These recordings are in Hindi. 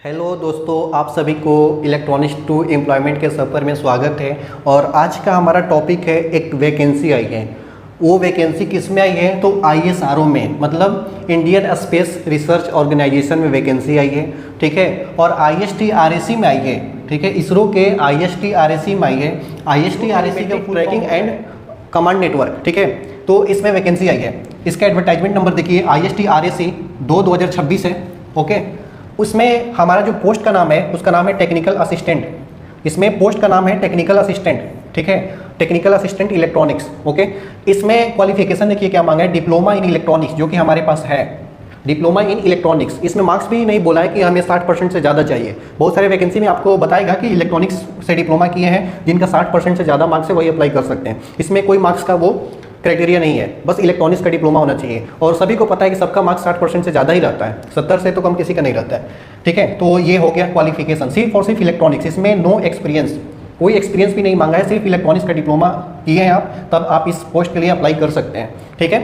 हेलो दोस्तों, आप सभी को इलेक्ट्रॉनिक्स टू एम्प्लॉयमेंट के सफ़र में स्वागत है। और आज का हमारा टॉपिक है, एक वैकेंसी आई है। वो वैकेंसी किस में आई है? तो ISRO में, मतलब इंडियन स्पेस रिसर्च ऑर्गेनाइजेशन में वैकेंसी आई है। ठीक है। और ISTRAC में आई है। ठीक है, इसरो के ISTRAC में आई है। ISTRAC का ट्रैकिंग एंड कमांड नेटवर्क। ठीक है, तो इसमें वैकेंसी आई है। इसका एडवर्टाइजमेंट नंबर देखिए, ISTRAC 2026 है। ओके, उसमें हमारा जो पोस्ट का नाम है उसका नाम है टेक्निकल असिस्टेंट। इसमें पोस्ट का नाम है टेक्निकल असिस्टेंट। ठीक है, टेक्निकल असिस्टेंट इलेक्ट्रॉनिक्स। ओके, इसमें क्वालिफिकेशन देखिए क्या मांगा है, डिप्लोमा इन इलेक्ट्रॉनिक्स, जो कि हमारे पास है। डिप्लोमा इन इलेक्ट्रॉनिक्स, इसमें मार्क्स भी नहीं बोला है कि हमें 60% से ज़्यादा चाहिए। बहुत सारे वैकेंसी में आपको बताएगा कि इलेक्ट्रॉनिक्स से डिप्लोमा किए हैं, जिनका 60% से ज़्यादा मार्क्स है वही अप्लाई कर सकते हैं। इसमें कोई मार्क्स का वो क्राइटेरिया नहीं है, बस इलेक्ट्रॉनिक्स का डिप्लोमा होना चाहिए। और सभी को पता है कि सबका मार्क्स 60% से ज़्यादा ही रहता है, 70 से तो कम किसी का नहीं रहता है। ठीक है, तो ये हो गया क्वालिफिकेशन। सिर्फ और सिर्फ इलेक्ट्रॉनिक्स, इसमें नो एक्सपीरियंस, कोई एक्सपीरियंस भी नहीं मांगा है, सिर्फ इलेक्ट्रॉनिक्स का डिप्लोमा किए हैं आप, तब आप इस पोस्ट के लिए अप्लाई कर सकते हैं। ठीक है,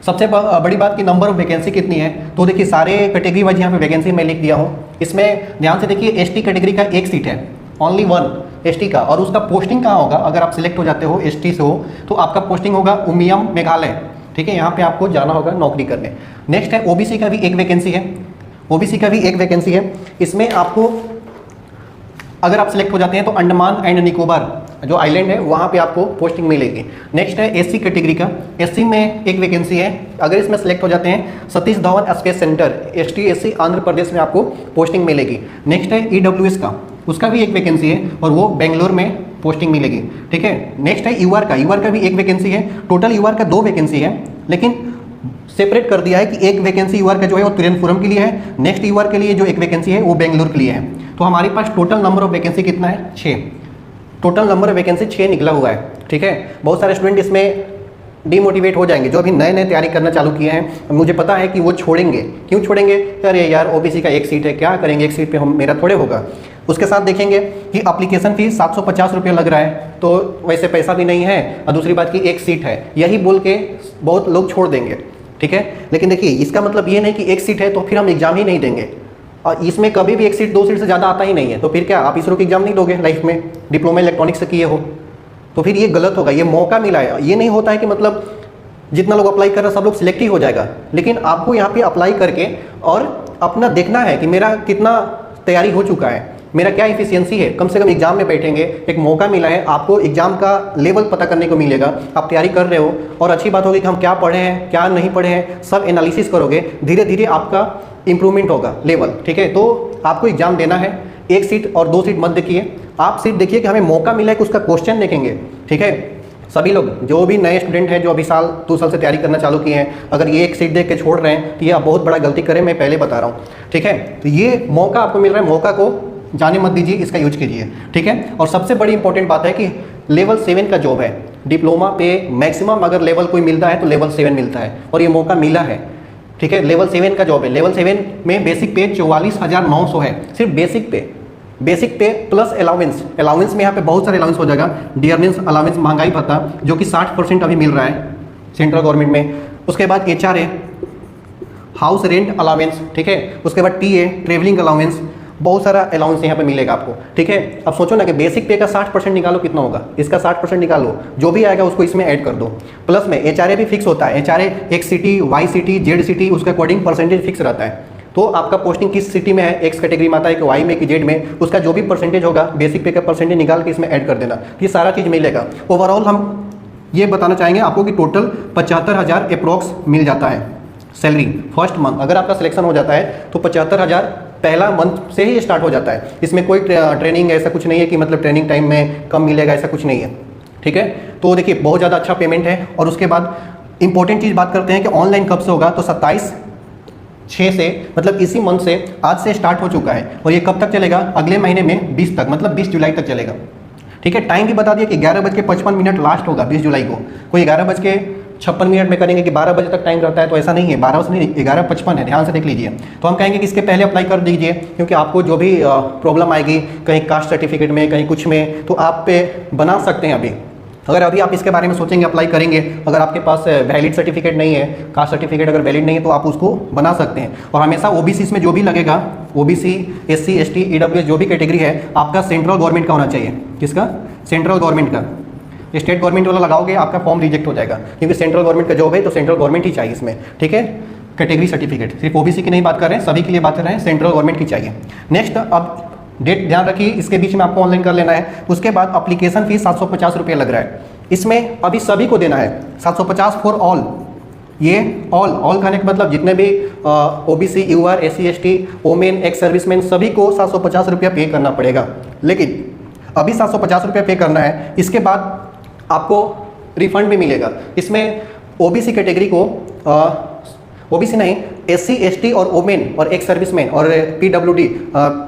सबसे बड़ी बात की नंबर ऑफ वैकेंसी कितनी है, तो देखिए सारे कैटेगरी वाइज यहाँ पे वैकेंसी मैं लिख दिया हूँ। इसमें ध्यान से देखिए, ST कैटेगरी का एक सीट है, ओनली वन ST का। और उसका पोस्टिंग कहाँ होगा? अगर आप सिलेक्ट हो जाते हो ST से हो तो आपका पोस्टिंग होगा उमियम मेघालय। ठीक है, यहाँ पे आपको जाना होगा नौकरी करने। नेक्स्ट है OBC का भी एक वैकेंसी है। OBC का भी एक वैकेंसी है। इसमें आपको अगर आप सिलेक्ट हो जाते हैं तो अंडमान एंड निकोबार जो आइलैंड है वहाँ पे आपको पोस्टिंग मिलेगी। नेक्स्ट है SC कैटेगरी का। SC में एक वैकेंसी है, अगर इसमें सेलेक्ट हो जाते हैं Satish Dhawan space centre STSC Andhra Pradesh में आपको पोस्टिंग मिलेगी। नेक्स्ट है EWS का, उसका भी एक वैकेंसी है और वो बेंगलोर में पोस्टिंग मिलेगी। ठीक है। नेक्स्ट है UR का, UR का भी एक वैकेंसी है। टोटल UR का 2 वैकेंसी है, लेकिन सेपरेट कर दिया है कि एक वैकेंसी UR का जो है वो त्रिवेंद्रपुरम के लिए है, नेक्स्ट UR के लिए जो एक वैकेंसी है वो बेंगलोर के लिए है। तो हमारे पास टोटल नंबर ऑफ वैकेंसी कितना है? 6। टोटल नंबर ऑफ वैकेंसी 6 निकला हुआ है। ठीक है, बहुत सारे स्टूडेंट इसमें डिमोटिवेट हो जाएंगे जो अभी नए नए तैयारी करना चालू किए हैं। मुझे पता है कि वो छोड़ेंगे। क्यों छोड़ेंगे? अरे यार OBC का एक सीट है, क्या करेंगे, एक सीट पे हम मेरा थोड़े होगा। उसके साथ देखेंगे कि एप्लीकेशन फीस 750 रुपये लग रहा है, तो वैसे पैसा भी नहीं है, और दूसरी बात की एक सीट है, यही बोल के बहुत लोग छोड़ देंगे। ठीक है, लेकिन देखिए इसका मतलब ये नहीं कि एक सीट है तो फिर हम एग्जाम ही नहीं देंगे। और इसमें कभी भी एक सीट 2 सीट से ज़्यादा आता ही नहीं है, तो फिर क्या आप इसरो की एग्जाम नहीं दोगे लाइफ में? डिप्लोमा इलेक्ट्रॉनिक्स से किए हो तो फिर ये गलत होगा। ये मौका मिला है, ये नहीं होता है कि मतलब जितना लोग अप्लाई कर रहे हैं सब लोग सिलेक्ट ही हो जाएगा। लेकिन आपको यहाँ पे अप्लाई करके और अपना देखना है कि मेरा कितना तैयारी हो चुका है, मेरा क्या इफिशियंसी है। कम से कम एग्जाम में बैठेंगे, एक मौका मिला है, आपको एग्जाम का लेवल पता करने को मिलेगा। आप तैयारी कर रहे हो, और अच्छी बात होगी कि हम क्या पढ़े हैं क्या नहीं पढ़े हैं, सब एनालिसिस करोगे, धीरे धीरे आपका इंप्रूवमेंट होगा लेवल। ठीक है, तो आपको एग्जाम देना है। एक सीट और 2 सीट मत देखिए, आप सीट देखिए कि हमें मौका मिला है कि उसका क्वेश्चन देखेंगे। ठीक है, सभी लोग जो भी नए स्टूडेंट हैं जो अभी 2 साल से तैयारी करना चालू किए हैं, अगर ये एक सीट देख के छोड़ रहे हैं तो ये आप बहुत बड़ा गलती करें, मैं पहले बता रहा हूँ। ठीक है, तो ये मौका आपको मिल रहा है, मौका को जाने मत दीजिए, इसका यूज कीजिए। ठीक है, और सबसे बड़ी इंपॉर्टेंट बात है कि लेवल 7 का जॉब है। डिप्लोमा पे मैक्सिमम अगर लेवल कोई मिलता है तो लेवल 7 मिलता है, और ये मौका मिला है। ठीक है, लेवल 7 का जॉब है। लेवल 7 में बेसिक पे 44,900 है, सिर्फ बेसिक पे। बेसिक पे प्लस अलाउंस। अलाउंस में यहाँ पे बहुत सारे अलाउंस हो जाएगा। डियरनेस अलाउंस, महंगाई भत्ता, जो कि 60% अभी मिल रहा है सेंट्रल गवर्नमेंट में। उसके बाद HRA, हाउस रेंट अलाउंस। ठीक है, उसके बाद TA, ट्रेवलिंग अलाउंस, बहुत सारा अलाउंस यहाँ पे मिलेगा आपको। ठीक है, अब सोचो ना कि बेसिक पे का 60% निकालो, कितना होगा? इसका 60% निकालो, जो भी आएगा उसको इसमें ऐड कर दो। प्लस में HRA भी फिक्स होता है। HRA XCT, YCT, ZCT, उसका अकॉर्डिंग परसेंटेज फिक्स रहता है। तो आपका पोस्टिंग किस सिटी में है, X कैटेगरी में आता है कि Y में कि Z में, उसका जो भी परसेंटेज होगा बेसिक पे का परसेंटेज निकाल के इसमें ऐड कर देना, ये सारा चीज़ मिलेगा। ओवरऑल हम ये बताना चाहेंगे आपको कि टोटल 75,000 अप्रॉक्स मिल जाता है सैलरी फर्स्ट मंथ। अगर आपका सिलेक्शन हो जाता है तो 75,000 पहला मंथ से ही स्टार्ट हो जाता है। इसमें कोई ट्रेनिंग ऐसा कुछ नहीं है कि मतलब ट्रेनिंग टाइम में कम मिलेगा, ऐसा कुछ नहीं है। ठीक है, तो देखिए बहुत ज़्यादा अच्छा पेमेंट है। और उसके बाद इंपॉर्टेंट चीज़ बात करते हैं कि ऑनलाइन कब से होगा, तो 27/6 से, मतलब इसी मंथ से, आज से स्टार्ट हो चुका है। और ये कब तक चलेगा? अगले महीने में 20 तक, मतलब 20 जुलाई तक चलेगा। ठीक है, टाइम भी बता दिया कि 11:55 लास्ट होगा 20 जुलाई को। कोई 11:56 में करेंगे कि 12 बजे तक टाइम रहता है, तो ऐसा नहीं है, 12 से नहीं, 11:55 है, ध्यान से देख लीजिए। तो हम कहेंगे कि इसके पहले अप्लाई कर दीजिए, क्योंकि आपको जो भी प्रॉब्लम आएगी कहीं कास्ट सर्टिफिकेट में, कहीं कुछ में, तो आप पे बना सकते हैं अभी अगर अभी आप इसके बारे में सोचेंगे, अप्लाई करेंगे, अगर आपके पास वैलिड सर्टिफिकेट नहीं है, कास्ट सर्टिफिकेट अगर वैलिड नहीं है तो आप उसको बना सकते हैं। और हमेशा ओबीसी इसमें जो भी लगेगा, ओबीसी, एससी, एसटी, ईडब्ल्यूएस जो भी कैटेगरी है, आपका सेंट्रल गवर्नमेंट का होना चाहिए। किसका? सेंट्रल गवर्नमेंट का। स्टेट गवर्नमेंट वाला लगाओगे आपका फॉर्म रिजेक्ट हो जाएगा, क्योंकि सेंट्रल गवर्नमेंट का जॉब है तो सेंट्रल गवर्नमेंट ही चाहिए इसमें, ठीक है। कैटेगरी सर्टिफिकेट सिर्फ ओबीसी की नहीं बात कर रहे हैं, सभी के लिए बात कर रहे हैं, सेंट्रल गवर्नमेंट की चाहिए। नेक्स्ट, अब डेट ध्यान रखिए, इसके बीच में आपको ऑनलाइन कर लेना है। उसके बाद अप्लीकेशन फीस 750 रुपये लग रहा है। इसमें अभी सभी को देना है 750 फॉर ऑल। ये ऑल कहने का मतलब जितने भी OBC, UR, SC, ST, women, ex serviceman, सभी को 750 रुपया पे करना पड़ेगा। लेकिन अभी 750 रुपया पे करना है, इसके बाद आपको रिफंड भी मिलेगा। इसमें ओबीसी कैटेगरी को ओबीसी नहीं, एससी, एसटी और वोमेन और एक्स सर्विसमैन और पीडब्ल्यूडी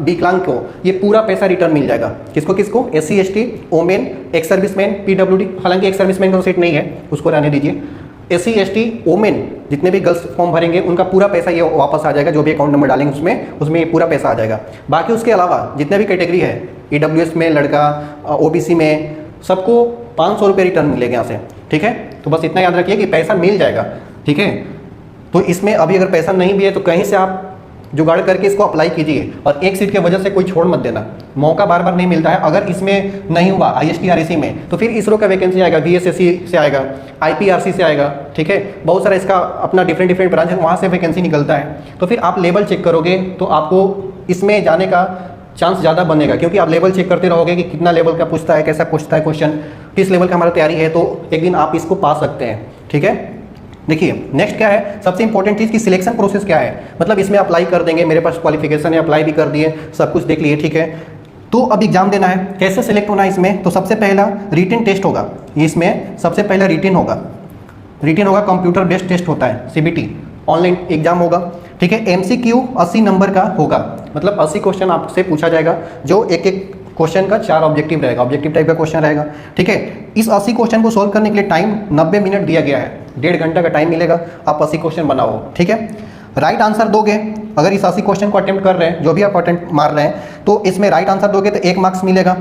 विकलांग को ये पूरा पैसा रिटर्न मिल जाएगा। किसको किसको? SC, ST, women, ex serviceman, PWD. हालांकि एक्स सर्विसमैन का सीट नहीं है, उसको रहने दीजिए। एससी, एसटी, वोमेन जितने भी गर्ल्स फॉर्म भरेंगे उनका पूरा पैसा ये वापस आ जाएगा, जो भी अकाउंट नंबर डालेंगे उसमें ये पूरा पैसा आ जाएगा। बाकी उसके अलावा जितने भी कैटेगरी है, ईडब्ल्यूएस में लड़का, ओबीसी में, सबको 500 रुपये रिटर्न मिलेगा यहाँ से, ठीक है। तो बस इतना याद रखिए कि पैसा मिल जाएगा, ठीक है। तो इसमें अभी अगर पैसा नहीं भी है तो कहीं से आप जुगाड़ करके इसको अप्लाई कीजिए, और एक सीट की वजह से कोई छोड़ मत देना। मौका बार बार नहीं मिलता है। अगर इसमें नहीं हुआ ISTRC में तो फिर इसरो का वैकेंसी आएगा, VSSC से आएगा, IPRC से आएगा, ठीक है। बहुत सारा इसका अपना डिफरेंट ब्रांच है, वहाँ से वैकेंसी निकलता है। तो फिर आप लेवल चेक करोगे तो आपको इसमें जाने का चांस ज़्यादा बनेगा, क्योंकि आप लेवल चेक करते रहोगे कि कितना लेवल का पूछता है, कैसा पूछता है क्वेश्चन, किस लेवल का हमारा तैयारी है, तो एक दिन आप इसको पा सकते हैं, ठीक है। देखिए नेक्स्ट क्या है, सबसे इंपॉर्टेंट चीज़ कि सिलेक्शन प्रोसेस क्या है। मतलब इसमें अप्लाई कर देंगे, मेरे पास क्वालिफिकेशन है, अप्लाई भी कर दिए, सब कुछ देख लिए, ठीक है। तो अब एग्जाम देना है, कैसे सिलेक्ट होना है इसमें? तो सबसे पहला रिटन टेस्ट होगा, इसमें सबसे पहला रिटन होगा, कंप्यूटर बेस्ड टेस्ट होता है, CBT ऑनलाइन एग्जाम होगा, ठीक है। MCQ 80 नंबर का होगा, मतलब 80 क्वेश्चन आपसे पूछा जाएगा, जो एक एक क्वेश्चन का 4 ऑब्जेक्टिव रहेगा, ऑब्जेक्टिव टाइप का क्वेश्चन रहेगा, ठीक है। इस 80 क्वेश्चन को सोल्व करने के लिए टाइम 90 मिनट दिया गया है, 1.5 घंटा का टाइम मिलेगा, आप 80 क्वेश्चन बनाओ, ठीक है। राइट आंसर दोगे, अगर इस 80 क्वेश्चन को अटेम्प्ट कर रहे हैं, जो भी आप अटेम्प्ट मार रहे हैं, तो इसमें राइट आंसर दोगे तो 1 मार्क्स मिलेगा,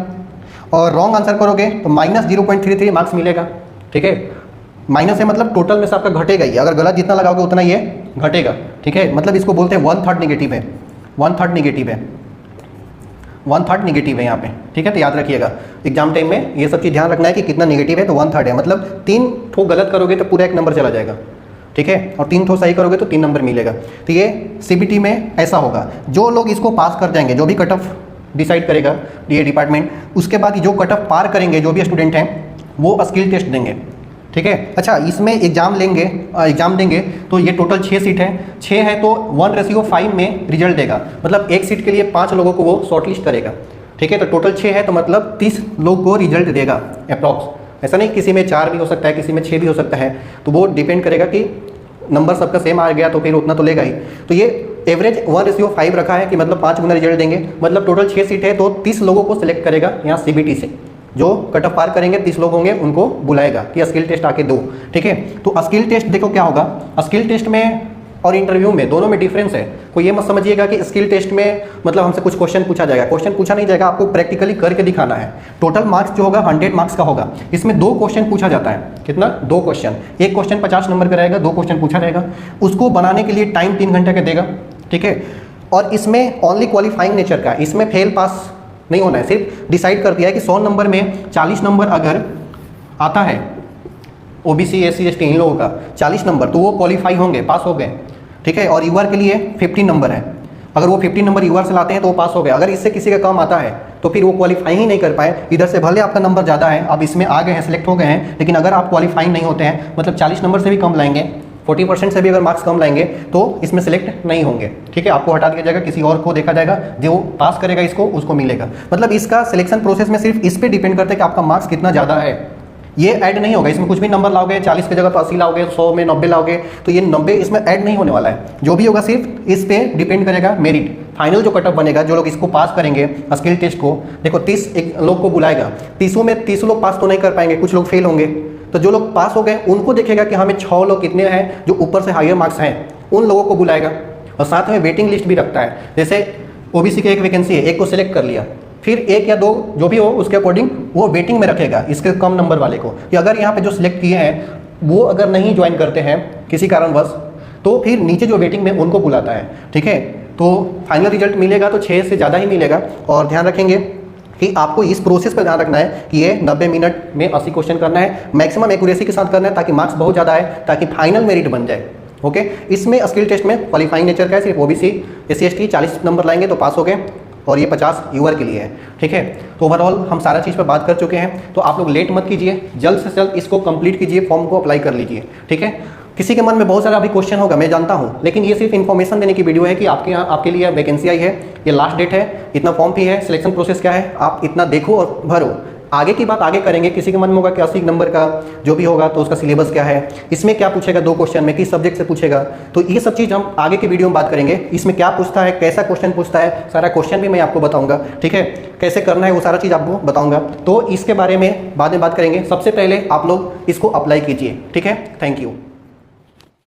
और रॉन्ग आंसर करोगे तो -0.33 मार्क्स मिलेगा, ठीक है। माइनस है मतलब टोटल में से आपका घटेगा ही, अगर गलत जितना लगाओगे उतना ये घटेगा, ठीक है। मतलब इसको बोलते हैं 1/3 निगेटिव है, 1/3 निगेटिव है, 1/3 निगेटिव है यहाँ पे, ठीक है। तो याद रखिएगा एग्जाम टाइम में ये सब चीज़ ध्यान रखना है कि कितना निगेटिव है, तो 1/3 है, मतलब 3 ठो गलत करोगे तो पूरा 1 नंबर चला जाएगा, ठीक है, और 3 ठो सही करोगे तो 3 नंबर मिलेगा। तो ये CBT में ऐसा होगा। जो लोग इसको पास कर जाएंगे, जो भी कट ऑफ डिसाइड करेगा ये डिपार्टमेंट, उसके बाद जो कट ऑफ पार करेंगे, जो भी स्टूडेंट हैं, वो स्किल टेस्ट देंगे, ठीक है। अच्छा, इसमें एग्जाम देंगे तो ये टोटल 6 सीट है, 6 है तो 1:5 में रिजल्ट देगा, मतलब एक सीट के लिए 5 लोगों को वो शॉर्टलिस्ट करेगा, ठीक है। तो टोटल 6 है तो मतलब 30 लोग को रिजल्ट देगा अप्रॉक्स। ऐसा नहीं किसी में 4 भी हो सकता है, किसी में 6 भी हो सकता है, तो वो डिपेंड करेगा कि नंबर सबका सेम आ गया तो फिर उतना तो लेगा ही। तो ये एवरेज 1:5 रखा है कि मतलब 5 गुना रिजल्ट देंगे, मतलब टोटल 6 सीट है तो 30 लोगों को सिलेक्ट करेगा यहाँ CBT से। जो कट ऑफ पार करेंगे 30 लोग होंगे, उनको बुलाएगा कि स्किल टेस्ट आके दो, ठीक है। तो स्किल टेस्ट देखो क्या होगा, स्किल टेस्ट में और इंटरव्यू में दोनों में डिफरेंस है। कोई ये मत समझिएगा कि स्किल टेस्ट में मतलब हमसे कुछ क्वेश्चन पूछा जाएगा, क्वेश्चन पूछा नहीं जाएगा, आपको प्रैक्टिकली करके दिखाना है। टोटल मार्क्स जो होगा 100 मार्क्स का होगा, इसमें 2 क्वेश्चन पूछा जाता है। कितना? 2 क्वेश्चन, एक क्वेश्चन 50 नंबर का रहेगा, 2 क्वेश्चन पूछा जाएगा, उसको बनाने के लिए टाइम 3 घंटे का देगा, ठीक है। और इसमें ओनली क्वालिफाइंग नेचर का, इसमें फेल पास नहीं होना है, सिर्फ डिसाइड कर दिया है कि 100 नंबर में 40 नंबर अगर आता है OBC, SC, ST इन लोगों का 40 नंबर, तो वो क्वालिफाई होंगे, पास हो गए, ठीक है। और यूआर के लिए 15 नंबर है, अगर वो 15 नंबर यूआर से लाते हैं तो वो पास हो गए। अगर इससे किसी का कम आता है तो फिर वो क्वालिफाई ही नहीं कर पाए, इधर से भले आपका नंबर ज़्यादा है, आप इसमें आ गए हैं, सिलेक्ट हो गए हैं, लेकिन अगर आप क्वालिफाई नहीं होते हैं, मतलब 40 नंबर से भी कम लाएंगे, 40% से भी अगर मार्क्स कम लाएंगे तो इसमें सिलेक्ट नहीं होंगे, ठीक है। आपको हटा दिया जाएगा, किसी और को देखा जाएगा, जो पास करेगा इसको उसको मिलेगा। मतलब इसका सिलेक्शन प्रोसेस में सिर्फ इस पे डिपेंड करता है कि आपका मार्क्स कितना ज़्यादा है, ये ऐड नहीं होगा। इसमें कुछ भी नंबर लाओगे, 40 की जगह तो 80 लाओगे, 100 में 90 लाओगे, तो ये 90 इसमें ऐड नहीं होने वाला है। जो भी होगा सिर्फ इस पे डिपेंड करेगा मेरिट, फाइनल जो कटअप बनेगा, जो लोग इसको पास करेंगे स्किल टेस्ट को। देखो 30 लोग को बुलाएगा, 30 में 30 लोग पास तो नहीं कर पाएंगे, कुछ लोग फेल होंगे, तो जो लोग पास हो गए उनको देखेगा कि हमें 6 लोग कितने हैं जो ऊपर से हायर मार्क्स हैं, उन लोगों को बुलाएगा। और साथ में वेटिंग लिस्ट भी रखता है, जैसे OBC की एक वैकेंसी है, एक को सिलेक्ट कर लिया, फिर एक या दो जो भी हो उसके अकॉर्डिंग वो वेटिंग में रखेगा इसके कम नंबर वाले को, कि अगर यहाँ पे जो सिलेक्ट किए हैं वो अगर नहीं ज्वाइन करते हैं किसी कारणवश तो फिर नीचे जो वेटिंग में उनको बुलाता है। ठीक है, तो फाइनल रिजल्ट मिलेगा तो 6 से ज़्यादा ही मिलेगा। और ध्यान रखेंगे कि आपको इस प्रोसेस पर ध्यान रखना है कि ये 90 मिनट में 80 क्वेश्चन करना है, मैक्सिमम एक्यूरेसी के साथ करना है ताकि मार्क्स बहुत ज़्यादा है, ताकि फाइनल मेरिट बन जाए। ओके, इसमें स्किल टेस्ट में क्वालिफाइंग नेचर का है, सिर्फ ओबीसी SC ST 40 नंबर लाएंगे तो पास हो गए, और ये 50 यूआर के लिए है। ठीक है, तो ओवरऑल हम सारा चीज़ पर बात कर चुके हैं, तो आप लोग लेट मत कीजिए, जल्द से जल्द इसको कंप्लीट कीजिए, फॉर्म को अप्लाई कर लीजिए। ठीक है, किसी के मन में बहुत सारा अभी क्वेश्चन होगा, मैं जानता हूँ, लेकिन ये सिर्फ इन्फॉर्मेशन देने की वीडियो है कि आपके यहाँ आपके लिए वैकेंसी आई है, ये लास्ट डेट है, इतना फॉर्म भी है, सिलेक्शन प्रोसेस क्या है, आप इतना देखो और भरो। आगे की बात आगे करेंगे। किसी के मन में होगा कि 80 नंबर का जो भी होगा तो उसका सिलेबस क्या है, इसमें क्या पूछेगा 2 क्वेश्चन में, किस सब्जेक्ट से पूछेगा, तो ये सब चीज़ हम आगे की वीडियो में बात करेंगे। इसमें क्या पूछता है, कैसा क्वेश्चन पूछता है, सारा क्वेश्चन भी मैं आपको बताऊंगा। ठीक है, कैसे करना है वो सारा चीज़ आपको बताऊंगा, तो इसके बारे में बाद में बात करेंगे। सबसे पहले आप लोग इसको अप्लाई कीजिए। ठीक है, थैंक यू।